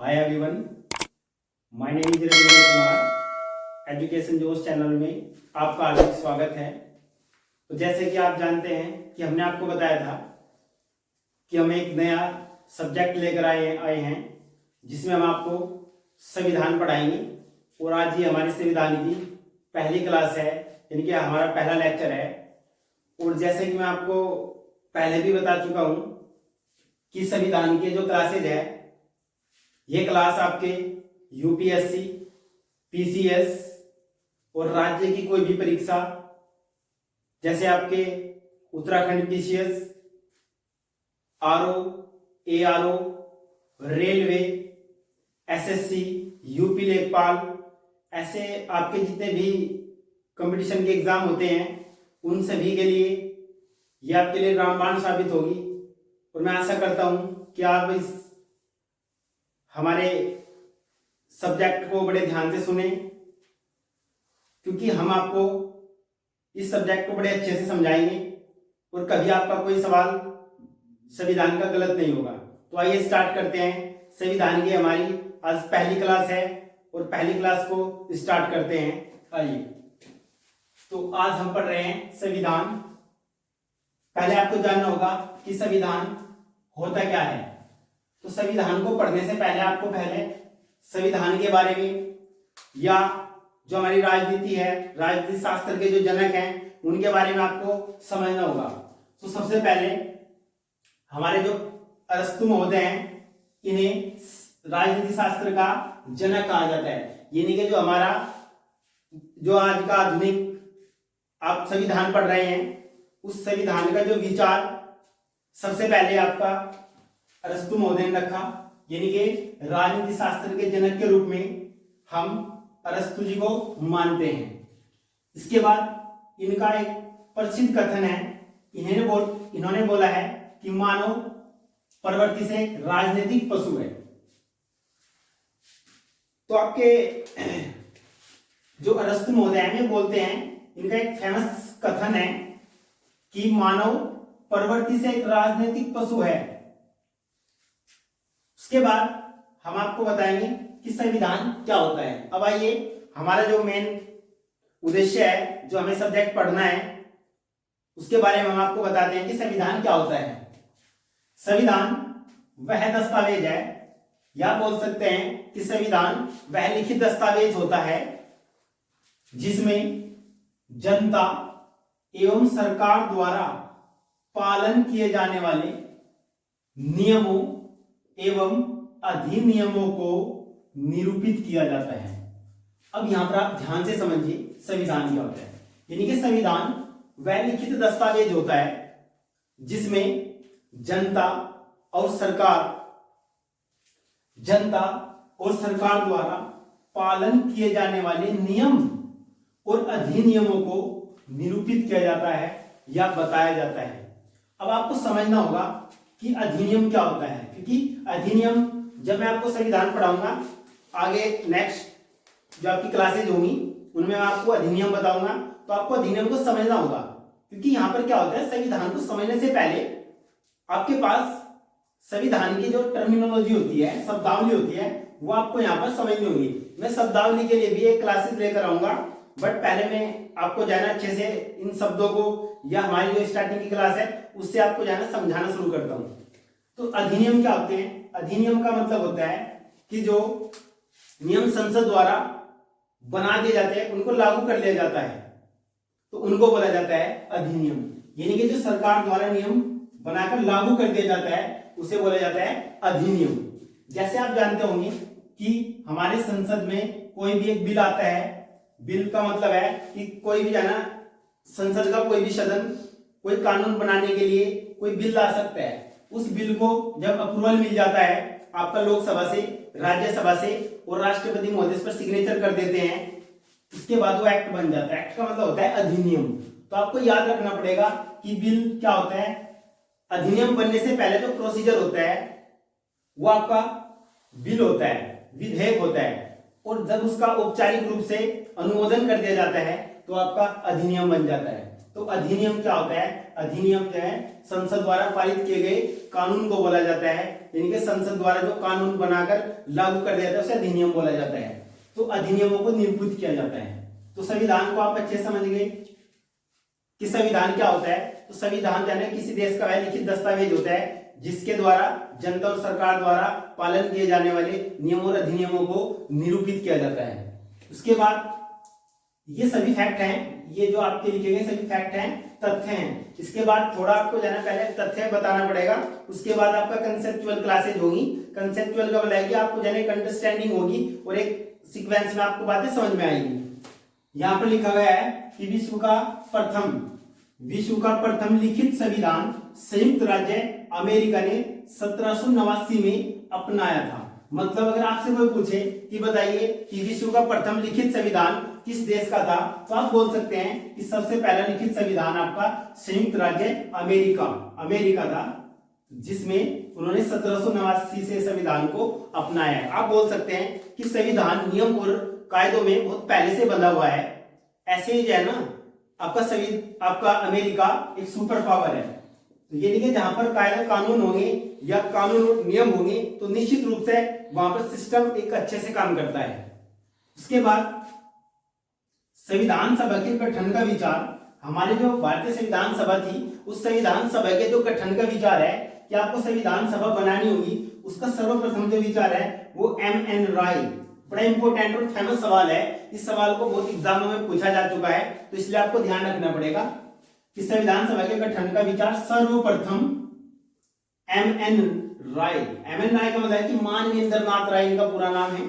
Hi everyone, my name is Ravindra Kumar. Education जोश channel में आपका हार्दिक स्वागत है। तो जैसे कि आप जानते हैं कि हमने आपको बताया था कि हम एक नया सब्जेक्ट लेकर आए हैं जिसमें हम आपको संविधान पढ़ाएंगे। और आज ये हमारी संविधान की पहली क्लास है, यानी कि हमारा पहला लेक्चर है। और जैसे कि मैं आपको पहले भी बता चुका हूँ कि संविधान के जो क्लासेज है, ये क्लास आपके यूपीएससी, पीसीएस और राज्य की कोई भी परीक्षा, जैसे आपके Uttarakhand PCS, RO, ARO, railway, SSC, UP लेखपाल, ऐसे आपके जितने भी कंपटीशन के एग्जाम होते हैं उन सभी के लिए ये आपके लिए रामबाण साबित होगी। और मैं आशा करता हूं कि आप इस हमारे सब्जेक्ट को बड़े ध्यान से सुने, क्योंकि हम आपको इस सब्जेक्ट को बड़े अच्छे से समझाएंगे और कभी आपका कोई सवाल संविधान का गलत नहीं होगा। तो आइए स्टार्ट करते हैं। संविधान की हमारी आज पहली क्लास है और पहली क्लास को स्टार्ट करते हैं। आइए, तो आज हम पढ़ रहे हैं संविधान। पहले आपको जानना होगा कि संविधान होता क्या है। तो संविधान को पढ़ने से पहले आपको संविधान के बारे में, या जो हमारी राजनीति है, राजनीति शास्त्र के जो जनक हैं उनके बारे में आपको समझना होगा। तो सबसे पहले हमारे जो अरस्तु महोदय हैं, इन्हें राजनीति शास्त्र का जनक कहा जाता है। यानी कि जो हमारा जो आज का आधुनिक आप संविधान पढ़ रहे हैं, उस संविधान का जो विचार सबसे पहले आपका अरस्तु महोदय ने रखा। यानी कि राजनीति शास्त्र के जनक के रूप में हम अरस्तु जी को मानते हैं। इसके बाद इनका एक प्रसिद्ध कथन है। इन्होंने बोला है कि मानव प्रवृत्ति से राजनीतिक पशु है। तो आपके जो अरस्तु महोदय हैं बोलते हैं, इनका एक फेमस कथन है कि मानव प्रवृत्ति से एक राजनीतिक पशु है। उसके बाद हम आपको बताएंगे कि संविधान क्या होता है। अब आइए, हमारा जो मेन उद्देश्य है, जो हमें सब्जेक्ट पढ़ना है, उसके बारे में हम आपको बताते हैं कि संविधान क्या होता है। संविधान वह दस्तावेज है, या बोल सकते हैं कि संविधान वह लिखित दस्तावेज होता है जिसमें जनता एवं सरकार द्वारा पालन किए जाने वाले नियमों एवं अधिनियमों को निरूपित किया जाता है। अब यहां पर आप ध्यान से समझिए संविधान क्या होता है। यानी कि संविधान वह लिखित दस्तावेज होता है जिसमें जनता और सरकार द्वारा पालन किए जाने वाले नियम और अधिनियमों को निरूपित किया जाता है या बताया जाता है। अब आपको समझना होगा कि अधिनियम क्या होता है, क्योंकि अधिनियम जब मैं आपको संविधान पढ़ाऊंगा, आगे नेक्स्ट जो आपकी क्लासेज होंगी उनमें मैं आपको अधिनियम बताऊंगा, तो आपको अधिनियम को समझना होगा। क्योंकि यहां पर क्या होता है, संविधान को समझने से पहले आपके पास संविधान की जो टर्मिनोलॉजी होती है, शब्दावली होती है, वो आपको यहाँ पर समझनी होगी। मैं शब्दावली के लिए भी एक क्लासेस लेकर आऊंगा, बट पहले मैं आपको जाना अच्छे से इन शब्दों को, या हमारी जो स्टार्टिंग की क्लास है उससे आपको जाना समझाना शुरू करता हूं। तो अधिनियम क्या होते हैं? अधिनियम का मतलब होता है कि जो नियम संसद द्वारा बना दिए जाते हैं, उनको लागू कर लिया जाता है, तो उनको बोला जाता है अधिनियम। यानी कि जो सरकार द्वारा नियम बनाकर लागू कर दिया जाता है उसे बोला जाता है अधिनियम। जैसे आप जानते होंगे कि हमारे संसद में कोई भी एक बिल आता है। बिल का मतलब है कि कोई भी जाना संसद का कोई भी सदन कोई कानून बनाने के लिए कोई बिल ला सकता है। उस बिल को जब अप्रूवल मिल जाता है आपका लोकसभा से, राज्यसभा से, और राष्ट्रपति महोदय इस पर सिग्नेचर कर देते हैं, उसके बाद वो एक्ट बन जाता है। एक्ट का मतलब होता है अधिनियम। तो आपको याद रखना पड़ेगा कि बिल क्या होता है। अधिनियम बनने से पहले जो प्रोसीजर होता है वो आपका बिल होता है, विधेयक होता है, और जब उसका औपचारिक रूप से अनुमोदन कर दिया जाता है तो आपका अधिनियम बन जाता है। तो अधिनियम क्या होता है? अधिनियम जो है संसद द्वारा पारित किए गए कानून को बोला जाता है। यानी कि संसद द्वारा जो कानून बनाकर लागू कर दिया जाता है उसे अधिनियम बोला जाता है। तो अधिनियमों को निरूपित किया जाता है। तो संविधान को आप अच्छे समझ गए कि संविधान क्या होता है। तो संविधान जो है किसी देश का वह लिखित दस्तावेज होता है जिसके द्वारा जनता और सरकार द्वारा पालन किए जाने वाले नियमों और अधिनियमों को निरूपित किया जाता है। उसके बाद ये सभी फैक्ट हैं, ये जो आपके लिखे गए सभी फैक्ट हैं, तथ्य हैं। इसके बाद थोड़ा आपको जाना पहले तथ्य बताना पड़ेगा, उसके बाद आपका कंसेप्चुअल क्लासेज होगी। कंसेप्चुअल का मतलब है कि आपको जाने एक अंडरस्टैंडिंग होगी और एक सीक्वेंस में आपको बातें समझ में आएगी। यहाँ पर लिखा गया है कि विश्व का प्रथम लिखित संविधान संयुक्त राज्य अमेरिका ने 1789 में अपनाया था। मतलब अगर आपसे कोई पूछे कि बताइए कि विश्व का प्रथम लिखित संविधान किस देश का था, तो आप बोल सकते हैं कि सबसे पहला लिखित संविधान आपका संयुक्त राज्य अमेरिका था, जिसमें उन्होंने 1789 से संविधान को अपनाया है। आप बोल सकते हैं कि संविधान नियम और कायदों में बहुत पहले से बंधा हुआ है। ऐसे ही जो है ना आपका अमेरिका एक सुपर पावर है। तो ये देखिए जहां पर कायदा कानून होंगे या कानून और नियम होंगे तो निश्चित रूप से वहां पर सिस्टम एक अच्छे से काम करता है। उसके बाद संविधान सभा के गठन का विचार, हमारे जो भारतीय संविधान सभा थी उस संविधान सभा के जो गठन का विचार है कि आपको संविधान सभा बनानी होगी, उसका सर्वप्रथम जो विचार है वो M.N. राय, बड़ा इंपॉर्टेंट और फेमस सवाल है। इस सवाल को बहुत एग्जामों में पूछा जा चुका है, तो इसलिए आपको ध्यान रखना पड़ेगा कि संविधान सभा के गठन का विचार सर्वप्रथम M.N. राय। M.N. राय का मतलब है कि माननीय इंद्रनाथ राय इनका पूरा नाम है।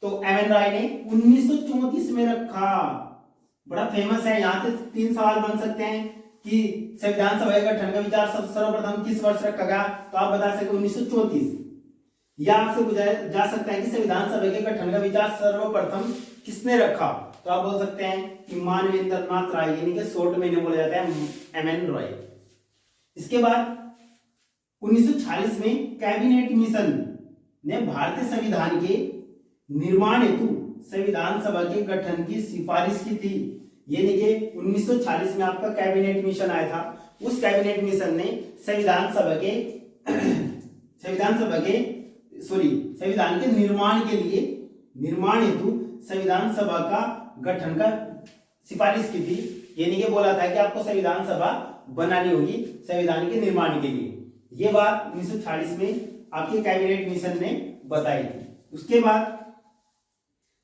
तो M.N. राय ने 1934 में रखा, बड़ा फेमस है। यहाँ से 3 सवाल बन सकते हैं कि संविधान सभा के गठन का विचार सर्वप्रथम किस वर्ष रखा गया, तो आप बता सकते 1934। या आपसे पूछा जा सकता है कि संविधान सभा के गठन का विचार सर्वप्रथम किसने रखा, तो आप बोल सकते हैं कि माननीय इंद्रनाथ राय, यानी कि शॉर्ट में बोला जाता है M.N. राय। इसके बाद 1946 में कैबिनेट मिशन ने भारतीय संविधान के निर्माण हेतु संविधान सभा के गठन की सिफारिश की थी। यानी कि 1946 में आपका कैबिनेट मिशन आया था। उस कैबिनेट मिशन ने संविधान के निर्माण हेतु संविधान सभा का गठन का सिफारिश की थी। यानी कि बोला था कि आपको संविधान सभा बनानी होगी संविधान के निर्माण के लिए। ये बात 1940 में आपके कैबिनेट मिशन ने बताई थी। उसके बाद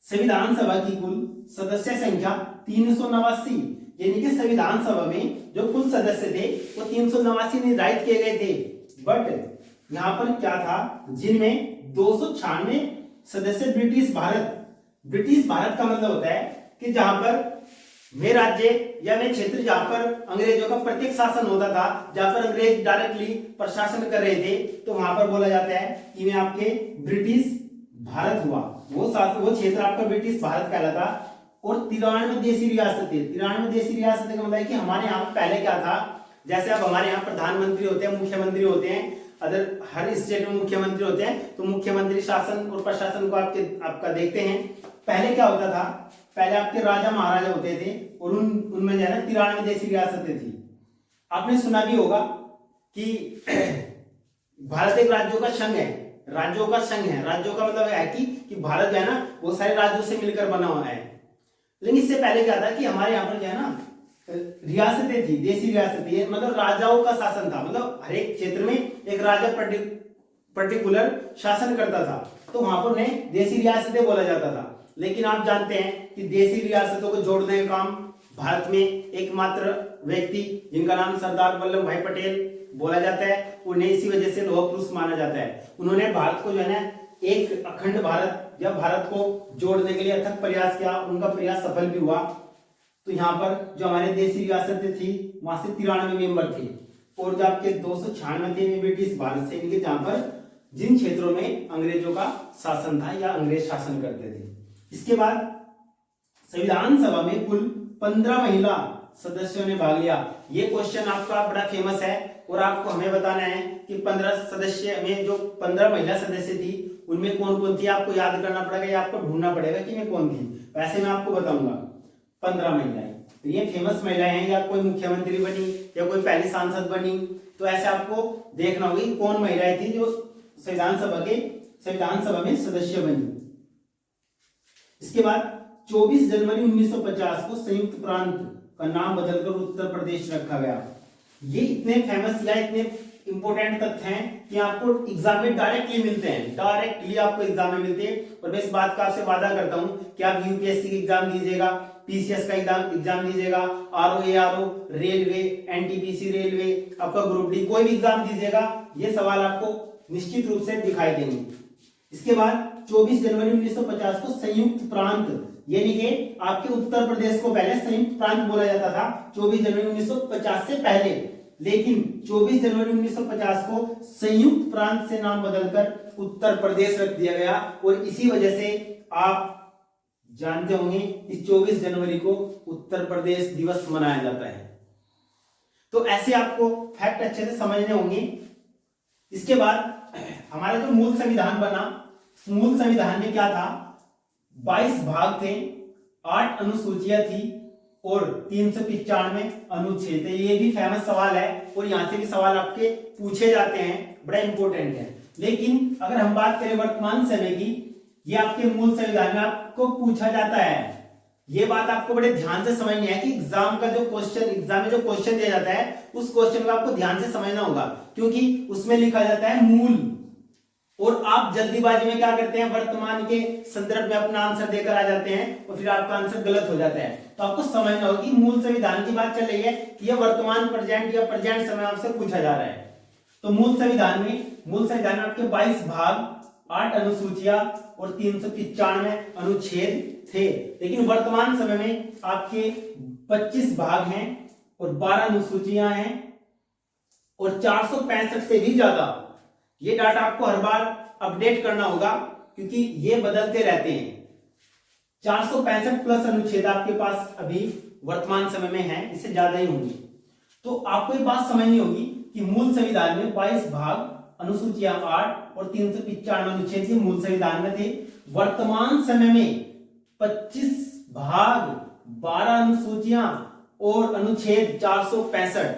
संविधान सभा की कुल सदस्य संख्या 389, यानी कि संविधान सभा में जो कुल सदस्य थे वो 389 निर्धारित किए गए थे। बट यहाँ पर क्या था, जिनमें 296 सदस्य ब्रिटिश भारत का मतलब होता है कि जहां पर वे राज्य या वे क्षेत्र जहां पर अंग्रेजों का प्रत्यक्ष शासन होता था, जहां पर अंग्रेज डायरेक्टली प्रशासन कर रहे थे, तो वहां पर बोला जाता है कि वे आपके ब्रिटिश भारत हुआ। वो क्षेत्र आपका ब्रिटिश भारत कहलाता। और 93 देशी रियासतें, 93 देशी रियासतें का मतलब है कि हमारे यहाँ पहले क्या था, जैसे अब हमारे यहाँ प्रधानमंत्री होते हैं, मुख्यमंत्री होते हैं, अदर हर स्टेट में मुख्यमंत्री होते हैं, तो मुख्यमंत्री शासन और प्रशासन को आपका देखते हैं। पहले क्या होता था, पहले आपके राजा महाराजा होते थे और उनमें जो है ना 93 देशी रियासतें थी। आपने सुना भी होगा कि भारत एक राज्यों का संघ है। राज्यों का मतलब है कि भारत जो है ना वो सारे राज्यों से मिलकर बना हुआ है। लेकिन इससे पहले क्या था कि हमारे यहाँ पर जो है ना रियासतें थी, देशी रियासतें, मतलब राजाओं का शासन था। मतलब हर एक क्षेत्र में एक राजा पर्टिकुलर शासन करता था, तो वहां पर उन्हें देशी रियासतें बोला जाता था। लेकिन आप जानते हैं कि देशी रियासतों को जोड़ने का काम भारत में एकमात्र व्यक्ति जिनका नाम सरदार वल्लभ भाई पटेल बोला जाता है, उन्हें इसी वजह से लौह पुरुष माना जाता है। उन्होंने भारत को जो है ना एक अखंड भारत या भारत को जोड़ने के लिए अथक प्रयास किया, उनका प्रयास सफल भी हुआ। तो यहाँ पर जो हमारे देशी रियासतें थी वहां से 93 मेंबर थे और जो आपके 296 थे ब्रिटिश भारत से, जहां पर जिन क्षेत्रों में अंग्रेजों का शासन था या अंग्रेज शासन करते थे। इसके बाद संविधान सभा में कुल 15 महिला सदस्यों ने भाग लिया। ये क्वेश्चन आपका बड़ा फेमस है और आपको हमें बताना है कि 15 सदस्य में जो 15 महिला सदस्य थी उनमें कौन कौन थी, आपको याद करना पड़ेगा या आपको ढूंढना पड़ेगा कि मैं कौन थी। वैसे मैं आपको बताऊंगा 15 महिलाएं, तो ये फेमस महिलाएं हैं, या कोई मुख्यमंत्री बनी या कोई पहली सांसद बनी, तो ऐसे आपको देखना होगी कौन महिलाएं थी जो संविधान सभा में सदस्य बनी। इसके बाद 24 जनवरी 1950 को संयुक्त प्रांत का नाम बदलकर उत्तर प्रदेश रखा गया। ये इतने फेमस या इतने इंपॉर्टेंट तथ्य हैं कि आपको एग्जाम में डायरेक्टली मिलते हैं, डायरेक्टली आपको एग्जाम में मिलते हैं। और मैं इस बात का आपसे वादा करता हूं कि आप यूपीएससी की एग्जाम दीजिएगा, पीसीएस का एग्जाम दीजिएगा, आरओ, रेलवे, एनटीपीसी रेलवे, आपका ग्रुप डी, कोई भी एग्जाम दीजिएगा, ये सवाल आपको निश्चित रूप से दिखाई देंगे। इसके बाद 24 जनवरी 1950 को संयुक्त प्रांत, यानी कि आपके उत्तर प्रदेश को पहले संयुक्त प्रांत बोला जाता था 24 जनवरी 1950 से पहले, लेकिन 24 जनवरी 1950 को संयुक्त प्रांत से नाम बदलकर उत्तर प्रदेश रख दिया गया। और इसी वजह से आप जानते होंगे कि 24 जनवरी को उत्तर प्रदेश दिवस मनाया जाता है। तो ऐसे आपको फैक्ट अच्छे से समझने होंगे। इसके बाद हमारा जो मूल संविधान बना, मूल संविधान में क्या था, 22 भाग थे, 8 अनुसूचियां थी और 395 अनुच्छेद थे। ये भी फेमस सवाल है और यहां से भी सवाल आपके पूछे जाते हैं, बड़ा इंपॉर्टेंट है। लेकिन अगर हम बात करें वर्तमान समय की, ये आपके मूल संविधान में आपको पूछा जाता है। ये बात आपको बड़े ध्यान से समझनी है कि एग्जाम में जो क्वेश्चन दिया जाता है उस क्वेश्चन को आपको ध्यान से समझना होगा, क्योंकि उसमें लिखा जाता है मूल, और आप जल्दीबाजी में क्या करते हैं, वर्तमान के संदर्भ में अपना आंसर देकर आ जाते हैं और फिर आपका आंसर गलत हो जाता है। तो आपको समझना होगा कि मूल संविधान की बात चल रही है कि यह वर्तमान प्रेजेंट या प्रेजेंट समय आपसे पूछा जा रहा है। तो मूल संविधान में आपके 22 भाग, 8 अनुसूचियां और 395 अनुच्छेद थे। लेकिन वर्तमान समय में आपके 25 भाग हैं और 12 अनुसूचियां हैं और 465 से भी ज्यादा। ये डाटा आपको हर बार अपडेट करना होगा क्योंकि ये बदलते रहते हैं। 465 प्लस अनुच्छेद आपके पास अभी वर्तमान समय में है, इससे ज्यादा ही होंगे। तो आपको ये बात समझनी होगी कि मूल संविधान में 22 भाग, अनुसूचियां 8 और 395 अनुच्छेद मूल संविधान में थे। वर्तमान समय में 25 भाग, 12 अनुसूचियां और अनुच्छेद 465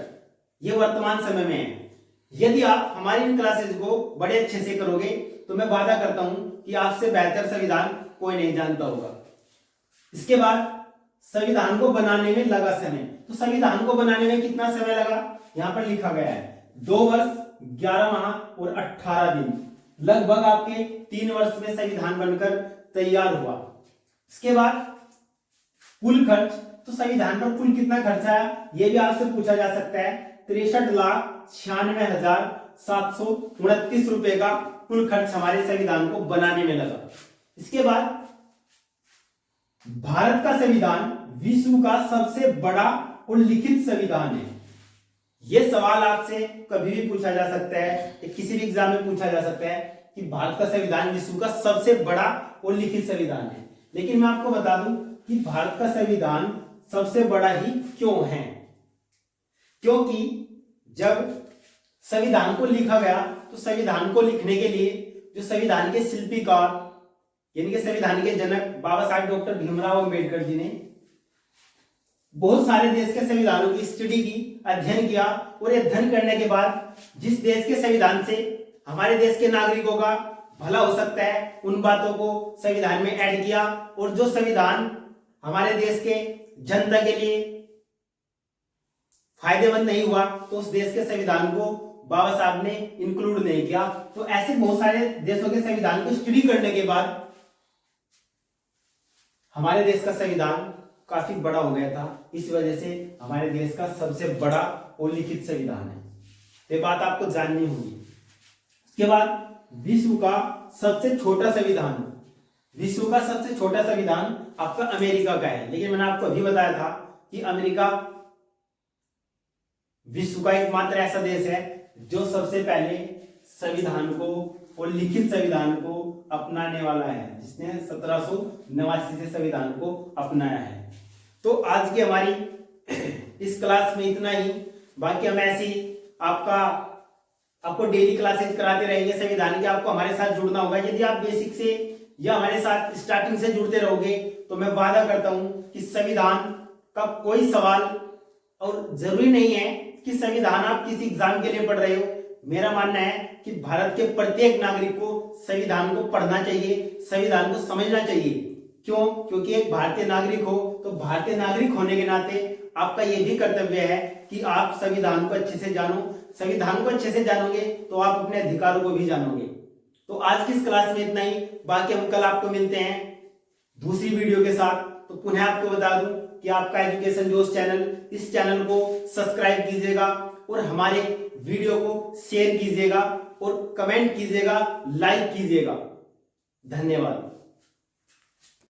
ये वर्तमान समय में है। यदि आप हमारी इन क्लासेस को बड़े अच्छे से करोगे तो मैं वादा करता हूं कि आपसे बेहतर संविधान कोई नहीं जानता होगा। इसके बाद संविधान को बनाने में लगा समय। तो संविधान को बनाने में कितना समय लगा, यहां पर लिखा गया है 2 वर्ष 11 माह और 18 दिन। लगभग आपके 3 वर्ष में संविधान बनकर तैयार हुआ। इसके बाद कुल खर्च, तो संविधान पर कुल कितना खर्च आया यह भी आपसे पूछा जा सकता है। 63,96,729 रुपए का कुल खर्च हमारे संविधान को बनाने में लगा। इसके बाद भारत का संविधान विश्व का सबसे बड़ा और लिखित संविधान है। यह सवाल आपसे कभी भी पूछा जा सकता है, किसी भी एग्जाम में पूछा जा सकता है कि भारत का संविधान विश्व का सबसे बड़ा और लिखित संविधान है। लेकिन मैं आपको बता दूं कि भारत का संविधान सबसे बड़ा ही क्यों है, क्योंकि जब संविधान को लिखा गया तो संविधान को लिखने के लिए जो संविधान के शिल्पीकार यानी कि संविधान के जनक बाबा साहेब डॉक्टर भीमराव अंबेडकर जी ने बहुत सारे देश के संविधानों की स्टडी की, अध्ययन किया, और अध्ययन करने के बाद जिस देश के संविधान से हमारे देश के नागरिकों का भला हो सकता है उन बातों को संविधान में ऐड किया, और जो संविधान हमारे देश के जनता के लिए फायदेमंद नहीं हुआ तो उस देश के संविधान को बाबा साहब ने इंक्लूड नहीं किया। तो ऐसे बहुत सारे देशों के संविधान को स्टडी करने के बाद हमारे देश का संविधान काफी बड़ा हो गया था। इस वजह से हमारे देश का सबसे बड़ा और लिखित संविधान है। ये बात आपको जाननी होगी। इसके बाद विश्व का सबसे छोटा संविधान, विश्व का सबसे छोटा संविधान आपका अमेरिका का है। लेकिन मैंने आपको अभी बताया था कि अमेरिका विश्व का एकमात्र ऐसा देश है जो सबसे पहले संविधान को और लिखित संविधान को अपनाने वाला है, जिसने 1789 से संविधान को अपनाया है। तो आज की हमारी इस क्लास में इतना ही। बाकी हम ऐसी आपको डेली क्लासेस कराते रहेंगे संविधान की। आपको हमारे साथ जुड़ना होगा। यदि आप बेसिक से या हमारे साथ स्टार्टिंग से जुड़ते रहोगे तो मैं वादा करता हूं कि संविधान का कोई सवाल, और जरूरी नहीं है कि संविधान आप किसी एग्जाम के लिए पढ़ रहे हो, मेरा मानना है कि भारत के प्रत्येक नागरिक को संविधान को पढ़ना चाहिए, संविधान को समझना चाहिए। क्यों? क्योंकि एक भारतीय नागरिक हो तो भारतीय नागरिक होने के नाते आपका यह भी कर्तव्य है कि आप संविधान को अच्छे से जानो। संविधान को अच्छे से जानोगे तो आप अपने अधिकारों को भी जानोगे। तो आज की इस क्लास में इतना ही, बाकी हम कल आपको मिलते हैं दूसरी वीडियो के साथ। तो पुनः आपको बता दूं कि आपका एजुकेशन जोश चैनल, इस चैनल को सब्सक्राइब कीजिएगा और हमारे वीडियो को शेयर कीजिएगा और कमेंट कीजिएगा, लाइक कीजिएगा। धन्यवाद।